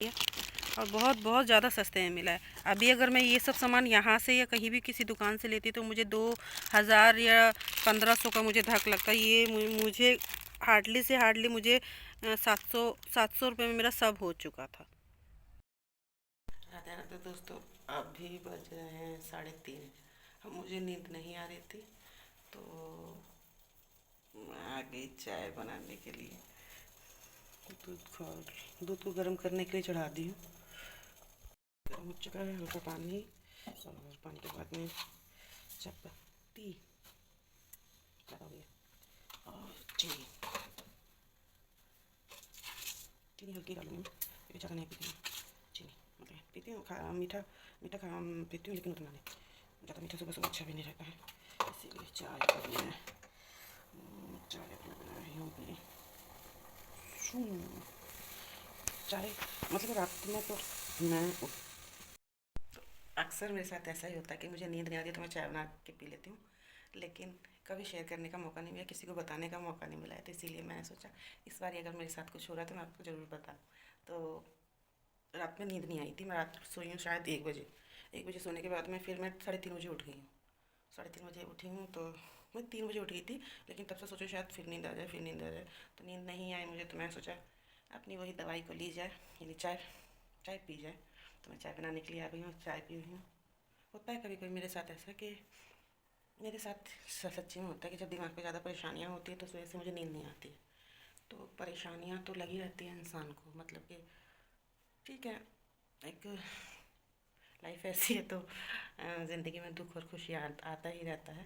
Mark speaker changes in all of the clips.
Speaker 1: और बहुत बहुत ज़्यादा सस्ते में मिला है। अभी अगर मैं ये सब सामान यहाँ से या कहीं भी किसी दुकान से लेती तो मुझे 2000 या 1500 का मुझे धक लगता। ये मुझे हार्डली से हार्डली मुझे 700 रुपये में मेरा सब हो चुका था।
Speaker 2: राधे राधे दोस्तों, अभी बज रहे हैं 3:30। अब मुझे नींद नहीं आ रही थी तो मैं आ गई चाय बनाने के लिए। दूध को गर्म करने के लिए चढ़ा दी हूँ। गर्म हो चुका है, हल्का पानी, और पानी के बाद में चपत्ती हो गया और चीनी हल्की डालूंगी, क्योंकि ज़्यादा नहीं पीती हूँ चीनी। मतलब पीती हूँ मीठा पीती हूँ, लेकिन उतना नहीं। ज़्यादा मीठा सुबह सुबह अच्छा भी नहीं रहता है, इसीलिए चाय अपनी बना रही हूँ अपनी। चाय मतलब रात में तो मैं अक्सर मेरे साथ ऐसा ही होता है कि मुझे नींद नहीं आती तो मैं चाय बना के पी लेती हूँ, लेकिन कभी शेयर करने का मौका नहीं मिला, किसी को बताने का मौका नहीं मिला है। तो इसीलिए मैंने सोचा इस बार अगर मेरे साथ कुछ हो रहा है तो मैं आपको ज़रूर बताऊँ। तो रात में नींद नहीं आई थी, मैं रात सोई हूँ शायद 1 बजे सोने के बाद में फिर मैं 3:30 बजे उठ गई हूँ। 3:30 बजे उठी हूँ तो मैं 3 बजे उठ गई थी, लेकिन तब से सोचो शायद फिर नींद आ जाए। तो नींद नहीं आई मुझे, तो मैं सोचा अपनी वही दवाई को ली जाए, यानी चाय पी जाए। तो मैं चाय बनाने के लिए आ गई हूँ, चाय पी हुई हूँ। होता है कभी कभी मेरे साथ ऐसा कि मेरे साथ सच्ची में होता है कि जब दिमाग पे ज़्यादा परेशानियाँ होती है तो उस वजह से मुझे नींद नहीं आती है। तो परेशानियाँ तो लगी रहती हैं इंसान को, मतलब कि ठीक है, एक लाइफ ऐसी है तो ज़िंदगी में दुख और खुशी आता ही रहता है।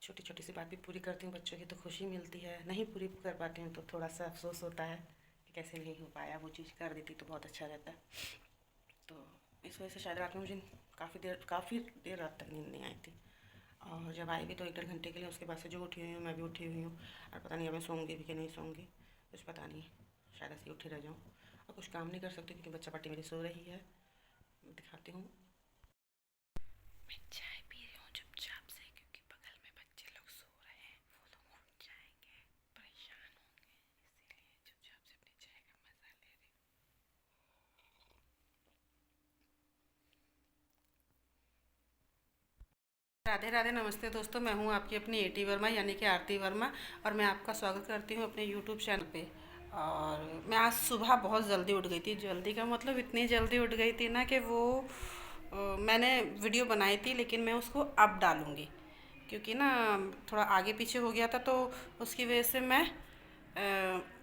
Speaker 2: छोटी छोटी सी बात भी पूरी करती हूँ बच्चों की तो खुशी मिलती है, नहीं पूरी कर पाती हूँ तो थोड़ा सा अफसोस होता है कि कैसे नहीं हो पाया, वो चीज़ कर देती तो बहुत अच्छा रहता। तो इस वजह से शायद रात में मुझे काफ़ी देर रात तक नींद नहीं आई थी। और जब आई भी तो 1 डेढ़ घंटे के लिए, उसके बाद से जो उठी हुई हूँ मैं भी उठी हुई हूँ। और पता नहीं अब मैं सोऊंगी भी कि नहीं सोऊंगी, कुछ पता नहीं, शायद ऐसे ही उठी रह जाऊँ। और कुछ काम नहीं कर सकती क्योंकि बच्चा पार्टी मेरी सो रही है। दिखाती हूँ, मैं चाय पी रही हूँ चुपचाप से, क्योंकि बगल में बच्चे लोग सो रहे हैं, वो लोग उठ जाएंगे, परेशान होंगे, इसीलिए चुपचाप से अपनी चाय का मजा ले रही हूँ।
Speaker 1: राधे राधे, नमस्ते दोस्तों, मैं हूं आपकी अपनी एटी वर्मा यानी कि आरती वर्मा, और मैं आपका स्वागत करती हूं अपने यूट्यूब चैनल पे। और मैं आज सुबह बहुत जल्दी उठ गई थी। जल्दी का मतलब इतनी जल्दी उठ गई थी ना कि वो मैंने वीडियो बनाई थी, लेकिन मैं उसको अब डालूँगी क्योंकि ना थोड़ा आगे पीछे हो गया था, तो उसकी वजह से मैं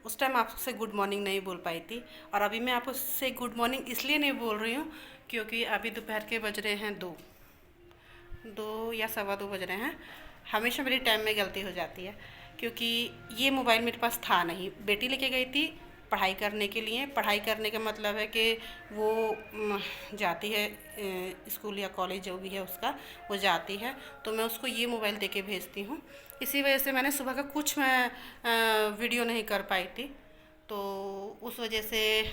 Speaker 1: उस टाइम आपसे गुड मॉर्निंग नहीं बोल पाई थी। और अभी मैं आपको से गुड मॉर्निंग इसलिए नहीं बोल रही हूँ क्योंकि अभी दोपहर के बज रहे हैं 2 या 2:15 बज रहे हैं। हमेशा मेरी टाइम में गलती हो जाती है क्योंकि ये मोबाइल मेरे पास था नहीं। बेटी लेके गई थी पढ़ाई करने के लिए। पढ़ाई करने का मतलब है कि वो जाती है स्कूल या कॉलेज जो भी है उसका, वो जाती है, तो मैं उसको ये मोबाइल दे के भेजती हूँ। इसी वजह से मैंने सुबह का कुछ मैं वीडियो नहीं कर पाई थी, तो उस वजह से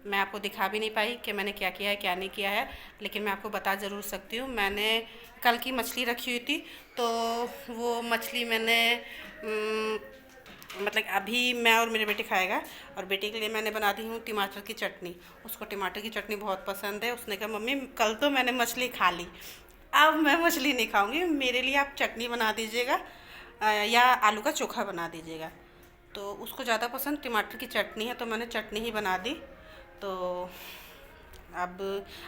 Speaker 1: मैं आपको दिखा भी नहीं पाई कि मैंने क्या किया है क्या नहीं किया है। लेकिन मैं आपको बता ज़रूर सकती हूँ, मैंने कल की मछली रखी हुई थी, तो वो मछली मैंने मतलब अभी मैं और मेरे बेटे खाएगा, और बेटे के लिए मैंने बना दी हूँ टमाटर की चटनी। उसको टमाटर की चटनी बहुत पसंद है। उसने कहा मम्मी कल तो मैंने मछली खा ली, अब मैं मछली नहीं खाऊंगी, मेरे लिए आप चटनी बना दीजिएगा या आलू का चोखा बना दीजिएगा। तो उसको ज़्यादा पसंद टमाटर की चटनी है, तो मैंने चटनी ही बना दी। तो अब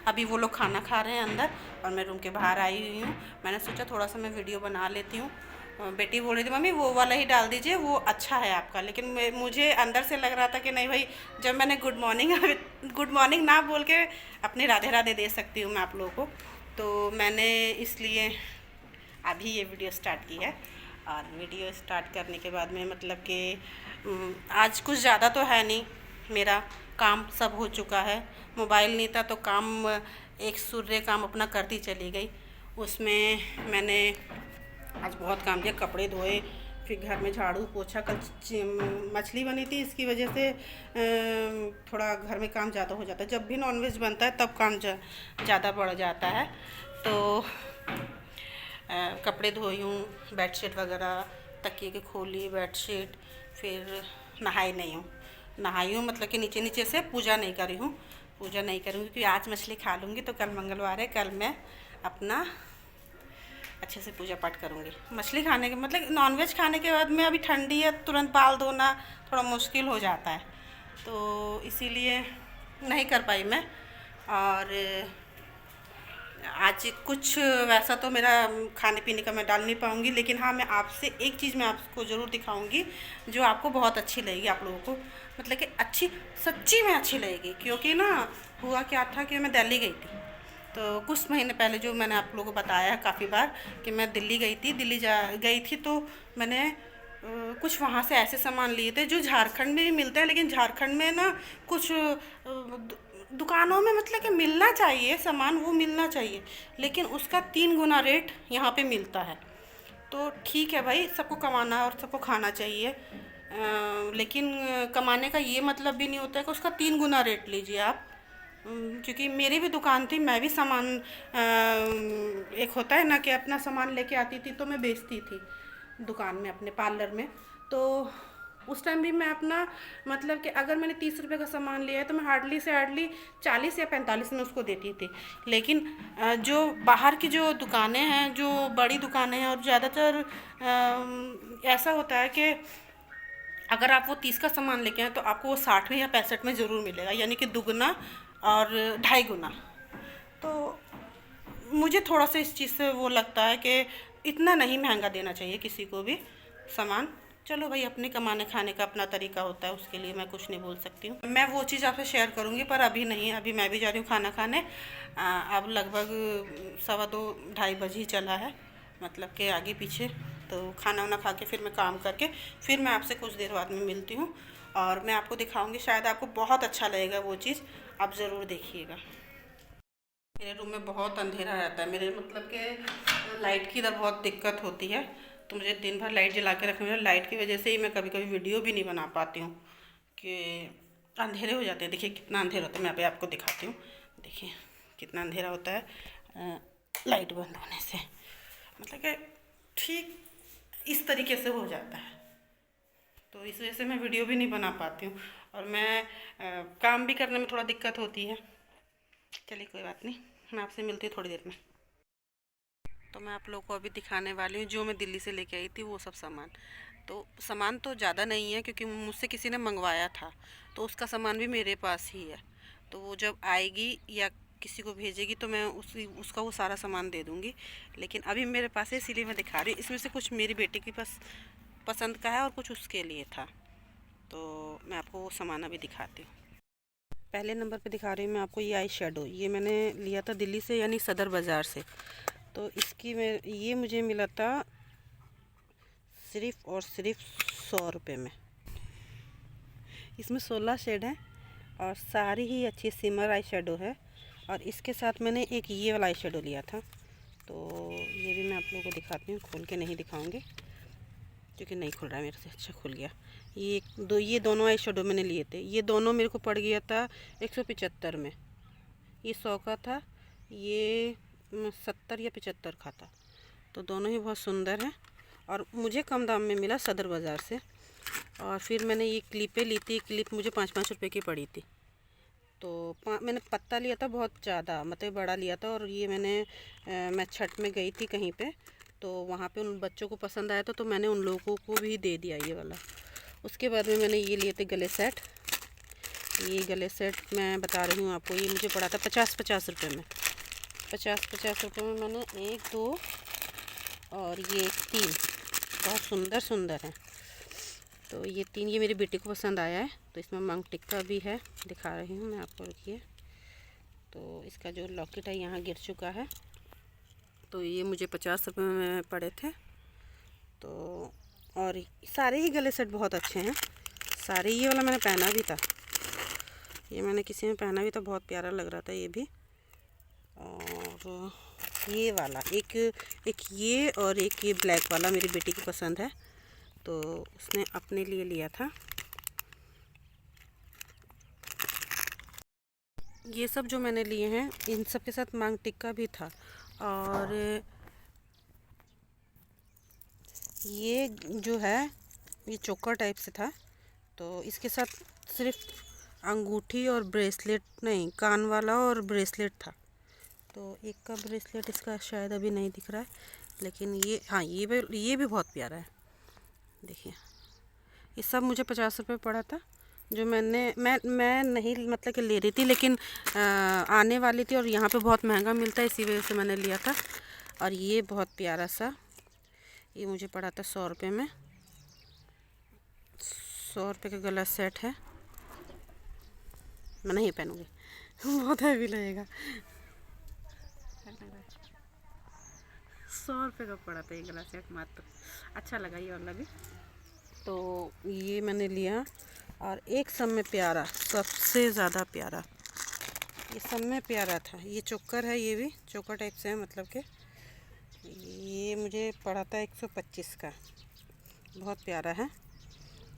Speaker 1: अभी वो लोग खाना खा रहे हैं अंदर और मैं रूम के बाहर आई हुई हूँ। मैंने सोचा थोड़ा सा मैं वीडियो बना लेती हूँ। बेटी बोल रही थी मम्मी वो वाला ही डाल दीजिए, वो अच्छा है आपका, लेकिन मुझे अंदर से लग रहा था कि नहीं भाई, जब मैंने गुड मॉर्निंग ना बोल के अपने राधे राधे दे सकती हूँ मैं आप लोगों को, तो मैंने इसलिए अभी ये वीडियो स्टार्ट की है। और वीडियो स्टार्ट करने के बाद में मतलब कि आज कुछ ज़्यादा तो है नहीं, मेरा काम सब हो चुका है। मोबाइल नहीं था तो काम एक सूर्य काम अपना करती चली गई। उसमें मैंने आज बहुत काम किया, कपड़े धोए, फिर घर में झाड़ू पोछा। कल मछली बनी थी, इसकी वजह से थोड़ा घर में काम ज़्यादा हो जाता है। जब भी नॉनवेज बनता है तब काम ज़्यादा बढ़ जाता है। तो कपड़े धोई हूँ, बेडशीट वगैरह, तकिए की खोली, बेडशीट, फिर नहाई नहीं हूँ। नहाई हूँ, मतलब कि नीचे नीचे से पूजा नहीं करी हूँ। पूजा नहीं करूँगी क्योंकि आज मछली खा लूँगी तो कल मंगलवार है, कल मैं अपना अच्छे से पूजा पाठ करूँगी। मछली खाने के मतलब नॉनवेज खाने के बाद में अभी ठंडी है, तुरंत बाल धोना थोड़ा मुश्किल हो जाता है, तो इसीलिए नहीं कर पाई मैं। और आज कुछ वैसा तो मेरा खाने पीने का मैं डाल नहीं पाऊँगी, लेकिन हाँ मैं आपसे एक चीज़ मैं आपको ज़रूर दिखाऊँगी जो आपको बहुत अच्छी लगेगी, आप लोगों को मतलब कि अच्छी सच्ची में अच्छी लगेगी। क्योंकि ना हुआ क्या था कि मैं दिल्ली गई थी, तो कुछ महीने पहले जो मैंने आप लोगों को बताया है काफ़ी बार कि मैं दिल्ली गई थी। दिल्ली गई थी तो मैंने कुछ वहाँ से ऐसे सामान लिए थे जो झारखंड में भी मिलते हैं, लेकिन झारखंड में ना कुछ दुकानों में मतलब कि मिलना चाहिए सामान, वो मिलना चाहिए, लेकिन उसका 3 गुना रेट यहाँ पे मिलता है। तो ठीक है भाई, सबको कमाना है और सबको खाना चाहिए, लेकिन कमाने का ये मतलब भी नहीं होता है कि उसका 3 गुना रेट लीजिए आप। क्योंकि मेरी भी दुकान थी, मैं भी सामान एक होता है ना कि अपना सामान लेके आती थी तो मैं बेचती थी दुकान में अपने पार्लर में। तो उस टाइम भी मैं अपना मतलब कि अगर मैंने 30 रुपये का सामान लिया है तो मैं हार्डली से हार्डली 40 या 45 में उसको देती थी। लेकिन जो बाहर की जो दुकानें हैं, जो बड़ी दुकानें हैं, और ज़्यादातर ऐसा होता है कि अगर आप वो 30 का सामान लेके आए तो आपको वो 60 में या 65 में ज़रूर मिलेगा, यानी कि दुगना और 2.5 गुना। तो मुझे थोड़ा सा इस चीज़ से वो लगता है कि इतना नहीं महंगा देना चाहिए किसी को भी सामान। चलो भाई, अपने कमाने खाने का अपना तरीका होता है, उसके लिए मैं कुछ नहीं बोल सकती हूँ। मैं वो चीज़ आपसे शेयर करूँगी पर अभी नहीं, अभी मैं भी जा रही हूँ खाना खाने। अब लगभग 2:15-2:30 बज ही चला है, मतलब कि आगे पीछे। तो खाना वाना खा के फिर मैं काम करके फिर मैं आपसे कुछ देर बाद में मिलती हूँ और मैं आपको दिखाऊंगी। शायद आपको बहुत अच्छा लगेगा वो चीज़, आप ज़रूर देखिएगा। मेरे रूम में बहुत अंधेरा रहता है, मेरे मतलब कि लाइट की इधर बहुत दिक्कत होती है, तो मुझे दिन भर लाइट जला के रखनी है। लाइट की वजह से ही मैं कभी कभी वीडियो भी नहीं बना पाती हूँ कि अंधेरे हो जाते हैं। देखिए कितना अंधेरा होता है, मैं अभी आपको दिखाती हूँ। देखिए कितना अंधेरा होता है लाइट बंद होने से, मतलब कि ठीक इस तरीके से हो जाता है। तो इस वजह से मैं वीडियो भी नहीं बना पाती हूँ और मैं काम भी करने में थोड़ा दिक्कत होती है। चलिए कोई बात नहीं, मैं आपसे मिलती हूँ थोड़ी देर में। तो मैं आप लोगों को अभी दिखाने वाली हूँ जो मैं दिल्ली से लेके आई थी वो सब सामान। तो सामान तो ज़्यादा नहीं है क्योंकि मुझसे किसी ने मंगवाया था, तो उसका सामान भी मेरे पास ही है। तो वो जब आएगी या किसी को भेजेगी तो मैं उसका वो सारा सामान दे दूँगी, लेकिन अभी मेरे पास है इसीलिए मैं दिखा रही हूँ। इसमें से कुछ मेरी बेटी की पसंद का है और कुछ उसके लिए था, तो मैं आपको वो सामान अभी दिखाती हूँ। पहले नंबर पे दिखा रही हूँ मैं आपको ये आई शेडो। ये मैंने लिया था दिल्ली से, यानी सदर बाज़ार से। तो इसकी ये मुझे मिला था सिर्फ़ और सिर्फ 100 रुपये में। इसमें 16 शेड है और सारी ही अच्छी सिमर आई शेडो है। और इसके साथ मैंने एक ये वाला आई शेडो लिया था, तो ये भी मैं आप लोगों को दिखाती हूँ। खोल के नहीं दिखाऊंगी क्योंकि नहीं खुल रहा है मेरे से। अच्छा खुल गया। ये दोनों आई शेडो मैंने लिए थे। ये दोनों मेरे को पड़ गया था 175 में। ये 100 का था, ये 70 या 75 का था। तो दोनों ही बहुत सुंदर हैं और मुझे कम दाम में मिला सदर बाज़ार से। और फिर मैंने ये क्लिपें ली थी, क्लिप मुझे 5-5 रुपए की पड़ी थी। तो मैंने पत्ता लिया था बहुत ज़्यादा, मतलब बड़ा लिया था। और ये मैं छठ में गई थी कहीं पे, तो वहाँ पे उन बच्चों को पसंद आया था तो मैंने उन लोगों को भी दे दिया ये वाला। उसके बाद में मैंने ये लिए थे गले सेट। ये गले सेट मैं बता रही हूँ आपको, ये मुझे पड़ा था 50-50 रुपये में। 50-50 रुपये में मैंने 1, 2 और ये 3 बहुत सुंदर सुंदर हैं। तो ये 3 ये मेरी बेटी को पसंद आया है। तो इसमें मांग टिक्का भी है, दिखा रही हूँ मैं आपको, रुकिए। तो इसका जो लॉकेट है यहाँ गिर चुका है। तो ये मुझे 50 रुपये में पड़े थे। तो और सारे ही गले सेट बहुत अच्छे हैं सारे। ये वाला मैंने पहना भी था, ये मैंने किसी में पहना भी था, बहुत प्यारा लग रहा था ये भी। और ये वाला एक ये और एक ये ब्लैक वाला मेरी बेटी की पसंद है, तो उसने अपने लिए लिया था। ये सब जो मैंने लिए हैं इन सब के साथ मांग टिक्का भी था। और ये जो है ये चोकर टाइप से था, तो इसके साथ सिर्फ अंगूठी और ब्रेसलेट नहीं, कान वाला और ब्रेसलेट था। तो एक का ब्रेसलेट इसका शायद अभी नहीं दिख रहा है, लेकिन ये हाँ, ये भी बहुत प्यारा है। देखिए, ये सब मुझे 50 रुपये पड़ा था। जो मैं नहीं मतलब कि ले रही थी, लेकिन आने वाली थी और यहाँ पे बहुत महंगा मिलता है, इसी वजह से मैंने लिया था। और ये बहुत प्यारा सा, ये मुझे पड़ा था 100 रुपये में। 100 रुपये का गला सेट है। मैं नहीं पहनूँगी बहुत हैवी लगेगा। 100 रुपये का पड़ा था ये गला सेट मात्र। अच्छा लगा ये वाला भी, तो ये मैंने लिया। और एक सब में प्यारा, सबसे ज़्यादा प्यारा, ये सब में प्यारा था, ये चोकर है। ये भी चोकर टाइप से है, मतलब कि ये मुझे पड़ा था 125 का। बहुत प्यारा है।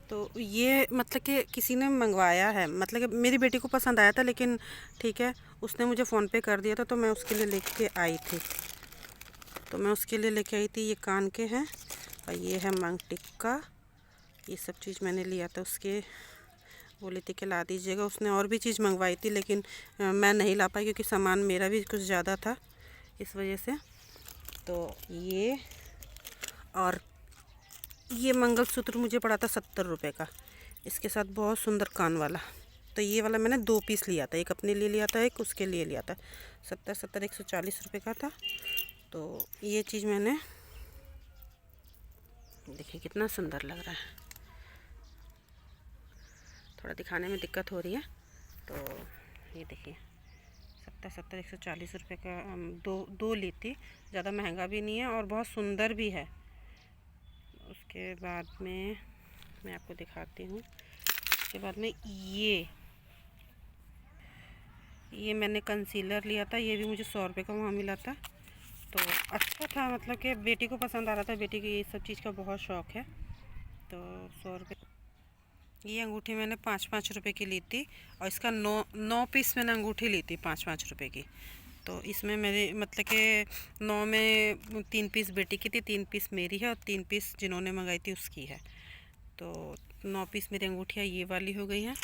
Speaker 1: तो ये मतलब कि किसी ने मंगवाया है, मतलब कि मेरी बेटी को पसंद आया था, लेकिन ठीक है, उसने मुझे फ़ोन पे कर दिया था, तो मैं उसके लिए लेके आई थी। ये कान के हैं और ये है मांग टिक्का। ये सब चीज़ मैंने लिया था, उसके बोली थी कि ला दीजिएगा। उसने और भी चीज़ मंगवाई थी, लेकिन मैं नहीं ला पाई क्योंकि सामान मेरा भी कुछ ज़्यादा था, इस वजह से। तो ये और ये मंगलसूत्र मुझे पड़ा था 70 रुपये का, इसके साथ बहुत सुंदर कान वाला। तो ये वाला मैंने 2 पीस लिया था, एक अपने लिए लिया था, एक उसके लिए लिया था। 70 140 रुपये का था। तो ये चीज़ मैंने, देखिए कितना सुंदर लग रहा है। थोड़ा दिखाने में दिक्कत हो रही है। तो ये देखिए 70 140 रुपये का दो ली थी। ज़्यादा महंगा भी नहीं है और बहुत सुंदर भी है। उसके बाद में मैं आपको दिखाती हूँ। उसके बाद में ये मैंने कंसीलर लिया था, ये भी मुझे 100 रुपये का वहाँ मिला था। तो अच्छा था, मतलब कि बेटी को पसंद आ रहा था, बेटी की ये सब चीज़ का बहुत शौक़ है। तो 100 रुपये। ये अंगूठी मैंने 5-5 रुपये की ली थी और इसका 9 पीस मैंने अंगूठी ली थी 5-5 रुपये की। तो इसमें मेरे मतलब कि 9 में 3 पीस बेटी की थी, 3 पीस मेरी है और 3 पीस जिन्होंने मंगाई थी उसकी है। तो 9 पीस मेरी अंगूठियाँ ये वाली हो गई हैं।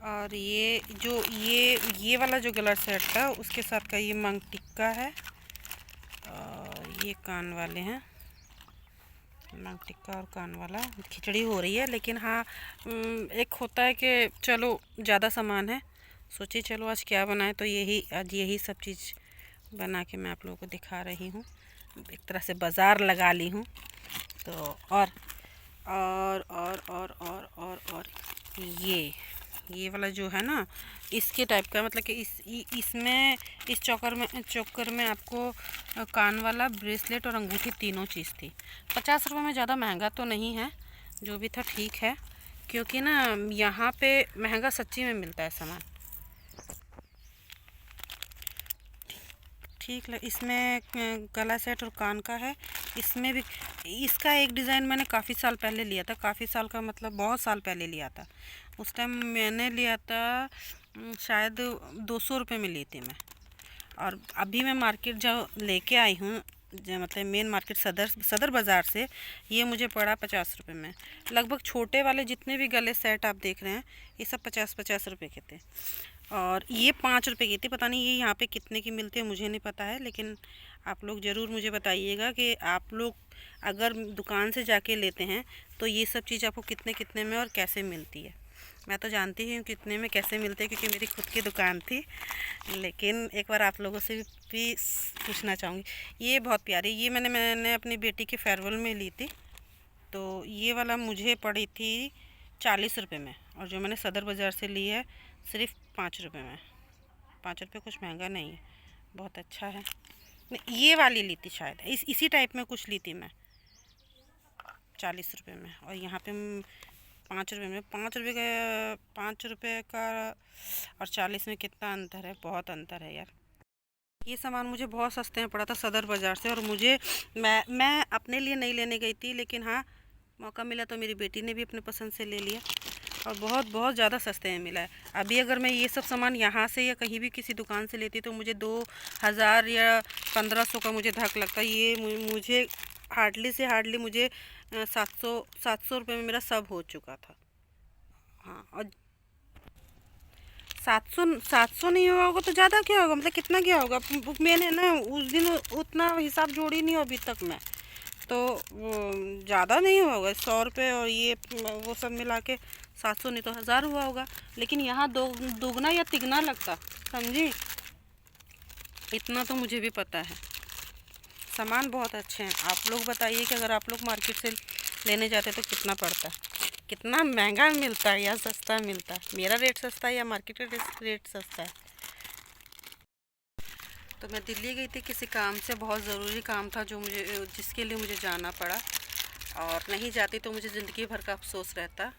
Speaker 1: और ये वाला जो गला सेट था उसके साथ का ये मांग टिक्का है और ये कान वाले हैं। मांग टिक्का और कान वाला। खिचड़ी हो रही है, लेकिन हाँ, एक होता है कि चलो ज़्यादा सामान है, सोचिए चलो आज क्या बनाए, तो आज यही सब चीज़ बना के मैं आप लोगों को दिखा रही हूँ। एक तरह से बाज़ार लगा ली हूँ। तो और ये वाला जो है ना, इसके टाइप का, मतलब कि इस चोकर में आपको कान वाला, ब्रेसलेट और अंगूठी तीनों चीज़ थी। 50 रुपये में, ज़्यादा महंगा तो नहीं है, जो भी था ठीक है, क्योंकि ना यहाँ पे महंगा सच्ची में मिलता है सामान। ठीक है, इसमें गला सेट और कान का है। इसमें भी इसका एक डिज़ाइन मैंने काफ़ी साल पहले लिया था, काफ़ी साल का मतलब बहुत साल पहले लिया था। उस टाइम मैंने लिया था शायद 200 रुपये में ली थी मैं। और अभी मैं मार्केट जो लेके आई हूँ, मतलब मेन मार्केट सदर बाज़ार से, ये मुझे पड़ा 50 रुपये में। लगभग छोटे वाले जितने भी गले सेट आप देख रहे हैं, ये सब 50-50 रुपये के थे। और ये 5 रुपये की थी। पता नहीं ये यहाँ पे कितने की मिलती है, मुझे नहीं पता है, लेकिन आप लोग ज़रूर मुझे बताइएगा कि आप लोग अगर दुकान से जाके लेते हैं तो ये सब चीज़ आपको कितने में और कैसे मिलती है। मैं तो जानती ही हूँ कितने में कैसे मिलते हैं, क्योंकि मेरी खुद की दुकान थी, लेकिन एक बार आप लोगों से भी पूछना चाहूँगी। ये बहुत प्यारी, ये मैंने अपनी बेटी के फेयरवेल में ली थी। तो ये वाला मुझे पड़ी थी 40 रुपये में, और जो मैंने सदर बाज़ार से ली है सिर्फ 5 रुपये में। 5 रुपये कुछ महंगा नहीं है, बहुत अच्छा है। ये वाली ली थी शायद, इसी टाइप में कुछ ली थी मैं 40 रुपये में। और यहाँ पे 5 रुपये में, 5 रुपये का और 40 में कितना अंतर है, बहुत अंतर है यार। ये सामान मुझे बहुत सस्ते में पड़ा था सदर बाज़ार से, और मैं अपने लिए नहीं लेने गई थी, लेकिन हाँ मौका मिला तो मेरी बेटी ने भी अपने पसंद से ले लिया, और बहुत ज़्यादा सस्ते में मिला है। अभी अगर मैं ये सब सामान यहाँ से या कहीं भी किसी दुकान से लेती तो मुझे 2000 या 1500 का मुझे धक लगता। ये मुझे हार्डली मुझे 700 रुपये में मेरा सब हो चुका था। हाँ, और 700 नहीं हुआ होगा तो ज़्यादा क्या होगा, मतलब कितना क्या होगा। मैंने ना उस दिन उतना हिसाब जोड़ी नहीं अभी तक मैं, तो ज़्यादा नहीं हुआ होगा 100 रुपये, और ये वो सब मिला के 700 नहीं तो 1000 हुआ होगा। लेकिन यहाँ दोगुना या तिगना लगता, समझी। इतना तो मुझे भी पता है। सामान बहुत अच्छे हैं। आप लोग बताइए कि अगर आप लोग मार्केट से लेने जाते तो कितना पड़ता है, कितना महंगा मिलता है या सस्ता मिलता है। मेरा रेट सस्ता है या मार्केट का रेट सस्ता है। तो मैं दिल्ली गई थी किसी काम से, बहुत ज़रूरी काम था जिसके लिए मुझे जाना पड़ा, और नहीं जाती तो मुझे ज़िंदगी भर का अफसोस रहता।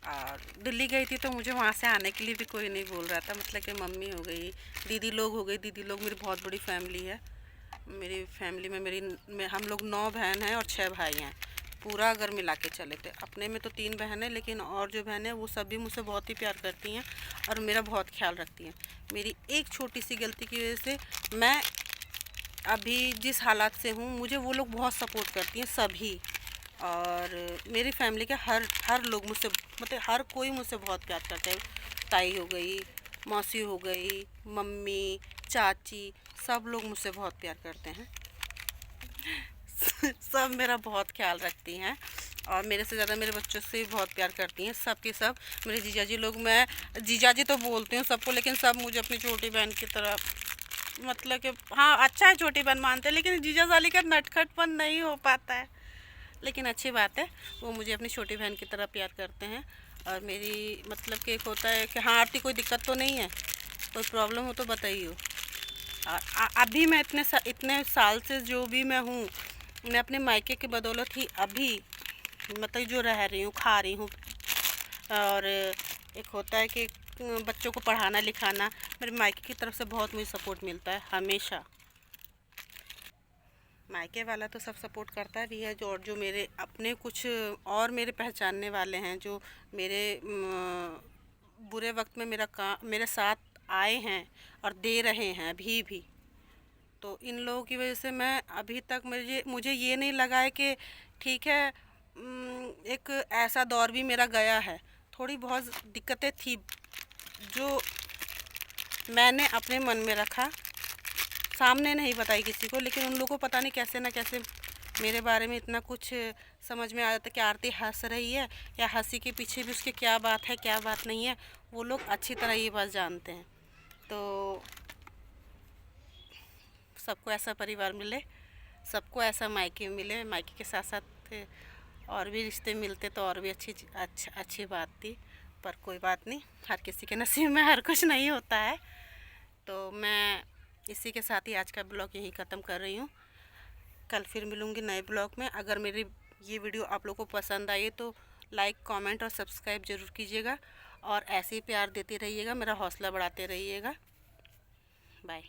Speaker 1: और दिल्ली गई थी तो मुझे वहाँ से आने के लिए भी कोई नहीं बोल रहा था, मतलब कि मम्मी हो गई, दीदी लोग हो गई। दीदी लोग, मेरी बहुत बड़ी फैमिली है। मेरी फैमिली में हम लोग 9 बहन हैं और 6 भाई हैं, पूरा अगर मिला के चले थे। अपने में तो 3 बहन हैं, लेकिन और जो बहन है वो सभी मुझसे बहुत ही प्यार करती हैं और मेरा बहुत ख्याल रखती हैं। मेरी एक छोटी सी गलती की वजह से मैं अभी जिस हालात से हूँ, मुझे वो लोग बहुत सपोर्ट करती हैं सभी। और मेरी फैमिली के हर लोग मुझसे, मतलब हर कोई मुझसे बहुत प्यार करता है। ताई हो गई, मौसी हो गई, मम्मी, चाची, सब लोग मुझसे बहुत प्यार करते हैं। सब मेरा बहुत ख्याल रखती हैं, और मेरे से ज़्यादा मेरे बच्चों से भी बहुत प्यार करती हैं। सब के सब मेरे जीजाजी लोग, मैं जीजाजी तो बोलती हूँ सबको, लेकिन सब मुझे अपनी छोटी बहन की तरह, मतलब कि हाँ अच्छा है छोटी बहन मानते हैं, लेकिन जीजा साली का नटखटपन नहीं हो पाता है। लेकिन अच्छी बात है, वो मुझे अपनी छोटी बहन की तरह प्यार करते हैं। और मेरी मतलब कि एक होता है कि हाँ आरती कोई दिक्कत तो नहीं है, कोई प्रॉब्लम हो तो बताइए। अभी मैं इतने साल से जो भी मैं हूँ, मैं अपने मायके की बदौलत ही अभी मतलब जो रह रही हूँ, खा रही हूँ। और एक होता है कि बच्चों को पढ़ाना लिखाना, मेरे मायके की तरफ से बहुत मुझे सपोर्ट मिलता है हमेशा। मायके वाला तो सब सपोर्ट करता भी है, जो मेरे अपने कुछ और मेरे पहचानने वाले हैं, जो मेरे बुरे वक्त में मेरे साथ आए हैं और दे रहे हैं अभी भी। तो इन लोगों की वजह से मैं अभी तक मुझे ये नहीं लगा है कि ठीक है, एक ऐसा दौर भी मेरा गया है। थोड़ी बहुत दिक्कतें थी जो मैंने अपने मन में रखा, सामने नहीं बताई किसी को, लेकिन उन लोगों को पता नहीं कैसे ना कैसे मेरे बारे में इतना कुछ समझ में आ जाता कि आरती हंस रही है, या हंसी के पीछे भी उसकी क्या बात है क्या बात नहीं है, वो लोग अच्छी तरह ये बात जानते हैं। तो सबको ऐसा परिवार मिले, सबको ऐसा मायके मिले, मायके के साथ साथ और भी रिश्ते मिलते तो और भी अच्छी बात थी। पर कोई बात नहीं, हर किसी के नसीब में हर कुछ नहीं होता है। तो मैं इसी के साथ ही आज का ब्लॉग यहीं ख़त्म कर रही हूँ। कल फिर मिलूँगी नए ब्लॉग में। अगर मेरी ये वीडियो आप लोगों को पसंद आई तो लाइक, कमेंट और सब्सक्राइब ज़रूर कीजिएगा, और ऐसे ही प्यार देते रहिएगा, मेरा हौसला बढ़ाते रहिएगा। बाय।